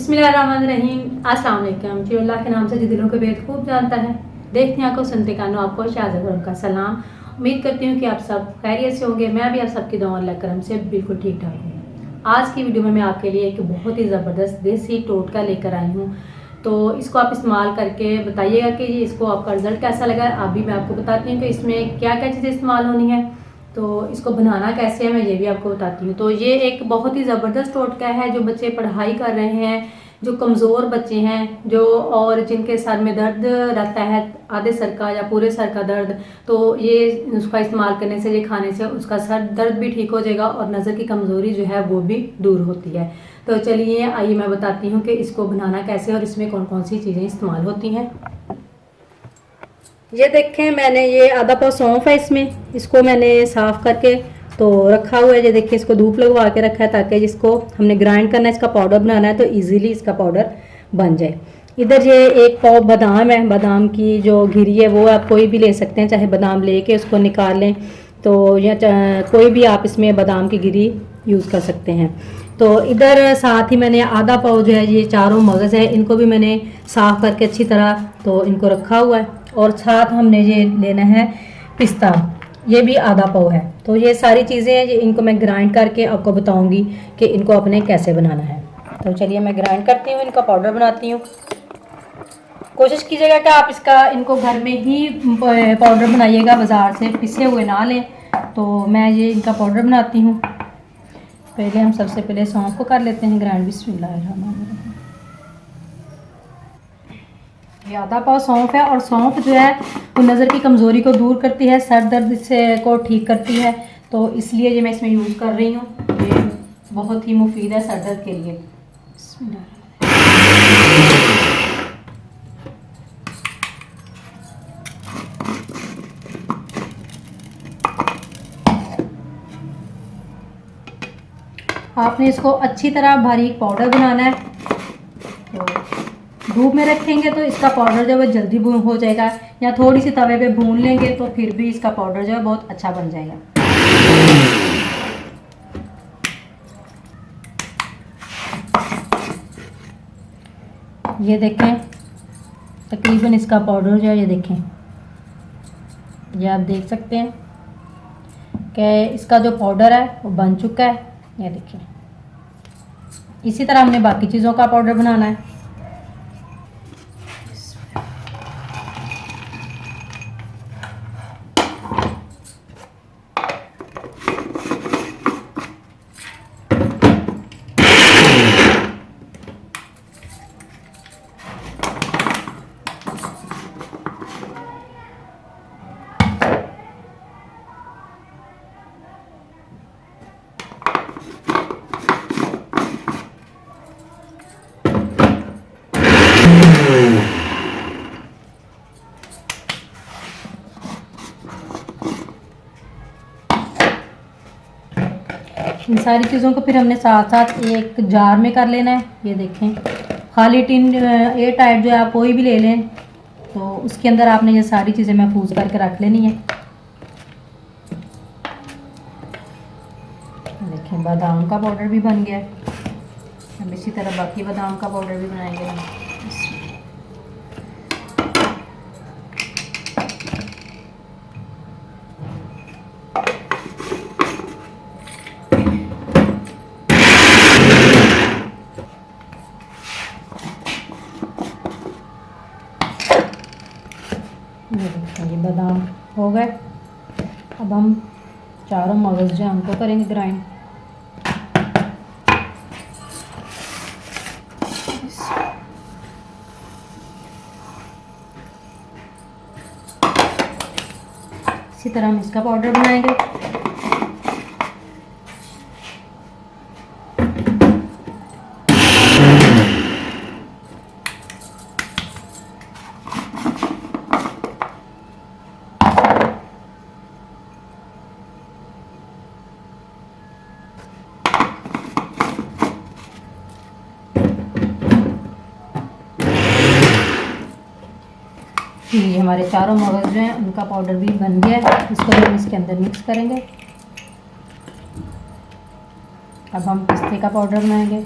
बिस्मिल्लाहिर्रहमानिर्रहीम। अस्सलाम वालेकुम। जो अल्लाह के नाम से जो दिलों के भेद खूब जानता है, देखते हैं आपको, सुनते कानों आपको, शाहज़हर का सलाम। उम्मीद करती हूँ कि आप सब खैरियत से होंगे। मैं भी आप सबकी दुआ अल्लाह करम से बिल्कुल ठीक ठाक हूँ। आज की वीडियो में मैं आपके लिए एक बहुत ही ज़बरदस्त देसी टोटका लेकर आई हूँ। तो इसको आप इस्तेमाल करके बताइएगा कि इसको आपका रिज़ल्ट कैसा लगा। अभी मैं आपको बताती हूँ कि इसमें क्या क्या चीज़ें इस्तेमाल होनी है, तो इसको बनाना कैसे है मैं ये भी आपको बताती हूँ। तो ये एक बहुत ही ज़बरदस्त टोटका है जो बच्चे पढ़ाई कर रहे हैं, जो कमज़ोर बच्चे हैं, जो और जिनके सर में दर्द रहता है, आधे सर का या पूरे सर का दर्द, तो ये उसका इस्तेमाल करने से, ये खाने से उसका सर दर्द भी ठीक हो जाएगा और नज़र की कमज़ोरी जो है वो भी दूर होती है। तो चलिए आइए मैं बताती हूँ कि इसको बनाना कैसे और इसमें कौन कौन सी चीज़ें इस्तेमाल होती हैं। ये देखें, मैंने ये आधा पाव सौंफ है, इसको मैंने साफ़ करके तो रखा हुआ है। ये देखिए, इसको धूप लगवा के रखा है ताकि जिसको हमने ग्राइंड करना है, इसका पाउडर बनाना है तो इजीली इसका पाउडर बन जाए। इधर ये एक पाव बादाम है, बादाम की जो घिरी है वो आप कोई भी ले सकते हैं, चाहे बादाम लेके उसको निकाल लें तो, या कोई भी आप इसमें बादाम की घिरी यूज़ कर सकते हैं। तो इधर साथ ही मैंने आधा पाव जो है ये चारों मगज़ है, इनको भी मैंने साफ़ करके अच्छी तरह तो इनको रखा हुआ है। और साथ हमने ये लेना है पिस्ता, ये भी आधा पाव है। तो ये सारी चीज़ें हैं, इनको मैं ग्राइंड करके आपको बताऊंगी कि इनको अपने कैसे बनाना है। तो चलिए मैं ग्राइंड करती हूँ, इनका पाउडर बनाती हूँ। कोशिश कीजिएगा कि आप इनको घर में ही पाउडर बनाइएगा, बाज़ार से पिसे हुए ना लें। तो मैं ये इनका पाउडर बनाती हूँ। पहले हम सबसे पहले सौंफ को कर लेते हैं ग्राइंड। बिस्मिल्लाहिर्रहमानिर्रहीम। ये आधा पाव सौंफ है और सौंफ जो है वो नज़र की कमज़ोरी को दूर करती है, सर दर्द से को ठीक करती है, तो इसलिए ये मैं इसमें यूज़ कर रही हूँ। ये बहुत ही मुफीद है सर दर्द के लिए। आपने इसको अच्छी तरह बारीक पाउडर बनाना है। तो धूप में रखेंगे तो इसका पाउडर जो है जल्दी हो जाएगा, या थोड़ी सी तवे पे भून लेंगे तो फिर भी इसका पाउडर जो है बहुत अच्छा बन जाएगा। ये देखें, तकरीबन इसका पाउडर जो है, ये देखें, ये आप देख सकते हैं कि इसका जो पाउडर है वो बन चुका है। ये देखिए, इसी तरह हमने बाकी चीज़ों का पाउडर बनाना है। इन सारी चीज़ों को फिर हमने साथ साथ एक जार में कर लेना है। ये देखें, खाली टिन एयर टाइट जो है आप कोई भी ले लें, तो उसके अंदर आपने ये सारी चीज़ें महफूज करके रख लेनी है। देखें, बादाम का पाउडर भी बन गया है। हम इसी तरह बाकी बादाम का पाउडर भी बनाएंगे हम। ये बादाम हो गए। अब हम चारों मगज़ जो हमको करेंगे ग्राइंड। इसी तरह हम इसका पाउडर बनाएंगे। ये हमारे चारों मगज़ जो हैं उनका पाउडर भी बन गया है। इसको भी हम इसके अंदर मिक्स करेंगे। अब हम पिस्ते का पाउडर बनाएंगे।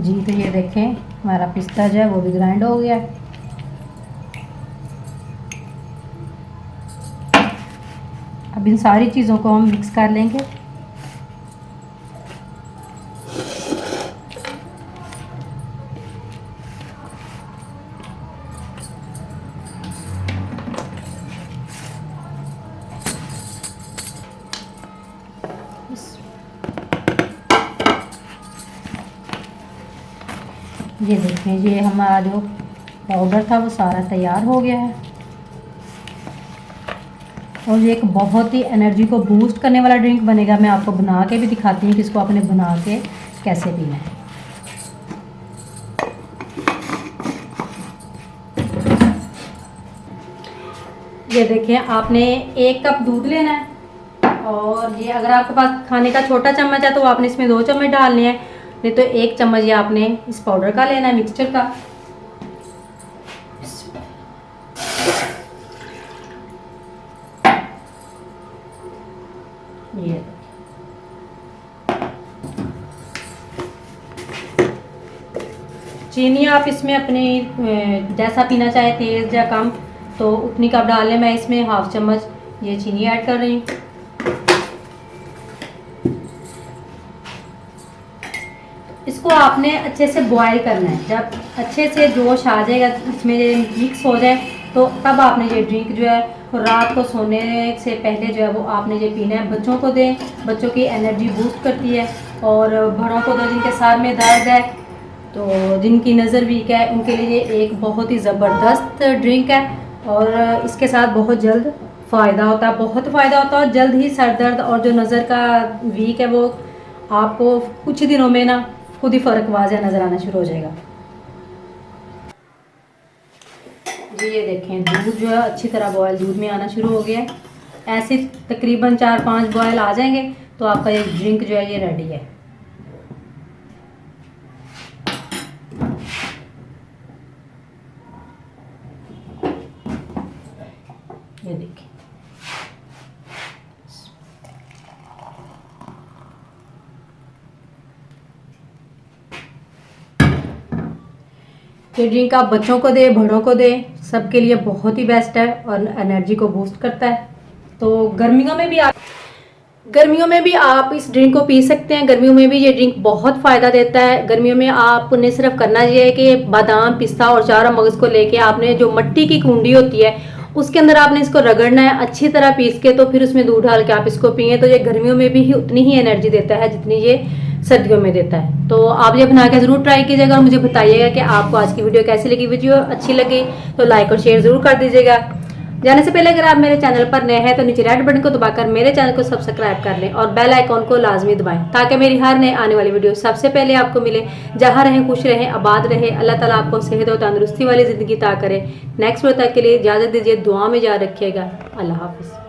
जी तो ये देखें हमारा पिस्ता जो है वो भी ग्राइंड हो गया है। अब इन सारी चीज़ों को हम मिक्स कर लेंगे। ये देखें ये हमारा जो पाउडर था वो सारा तैयार हो गया है और ये एक बहुत ही एनर्जी को बूस्ट करने वाला ड्रिंक बनेगा। मैं आपको बना के भी दिखाती हूँ कि इसको आपने बना के कैसे पीना है। ये देखें आपने 1 कप दूध लेना है और ये अगर आपके पास खाने का छोटा चम्मच है तो आपने इसमें 2 चम्मच डालने हैं, नहीं तो 1 चम्मच ये आपने इस पाउडर का लेना है, मिक्सचर का। ये चीनी आप इसमें अपनी जैसा पीना चाहे तेज़ या कम तो उतनी कप डाल लें। मैं इसमें 1/2 चम्मच ये चीनी ऐड कर रही हूँ। इसको आपने अच्छे से बॉयल करना है। जब अच्छे से जोश आ जाएगा इसमें मिक्स हो जाए तो तब आपने ये ड्रिंक जो है रात को सोने से पहले जो है वो आपने ये पीना है। बच्चों को दें, बच्चों की एनर्जी बूस्ट करती है। और बड़ों को दो जिनके सर में दर्द है तो जिनकी नज़र वीक है उनके लिए ये एक बहुत ही ज़बरदस्त ड्रिंक है और इसके साथ बहुत जल्द फ़ायदा होता है, बहुत फ़ायदा होता है। और जल्द ही सर दर्द और जो नज़र का वीक है वो आपको कुछ ही दिनों में ना खुद ही फ़र्क वाज़ह नज़र आना शुरू हो जाएगा। जी ये देखें दूध जो है अच्छी तरह बॉयल दूध में आना शुरू हो गया है। ऐसे तकरीबन 4-5 बॉयल आ जाएंगे तो आपका ये ड्रिंक जो है ये रेडी है। ये देखिए ये ड्रिंक आप बच्चों को दे, बड़ों को दे, सबके लिए बहुत ही बेस्ट है और एनर्जी को बूस्ट करता है। तो गर्मियों में भी आप इस ड्रिंक को पी सकते हैं। गर्मियों में भी ये ड्रिंक बहुत फ़ायदा देता है। गर्मियों में आपने सिर्फ करना ये है कि बादाम, पिस्ता और चारा मगज़ को लेके आपने जो मिट्टी की कुंडी होती है उसके अंदर आपने इसको रगड़ना है अच्छी तरह पीस के, तो फिर उसमें दूध डाल के आप इसको पिए तो ये गर्मियों में भी उतनी ही एनर्जी देता है जितनी ये सर्दियों में देता है। तो आप ये बना के ज़रूर ट्राई कीजिएगा और मुझे बताइएगा कि आपको आज की वीडियो कैसी लगी। वीडियो अच्छी लगी तो लाइक और शेयर ज़रूर कर दीजिएगा। जाने से पहले अगर आप मेरे चैनल पर नए हैं तो नीचे रेड बटन को दबाकर मेरे चैनल को सब्सक्राइब कर लें और बेल आइकॉन को लाजमी दबाएं ताकि मेरी हर नए आने वाली वीडियो सबसे पहले आपको मिले। जहां रहें खुश रहें, आबाद रहें। अल्लाह ताला आपको सेहत और तंदुरुस्ती वाली ज़िंदगी अता करे। नेक्स्ट वीडियो तक के लिए इजाज़त दीजिए, दुआ में याद रखिएगा। अल्लाह हाफिज़।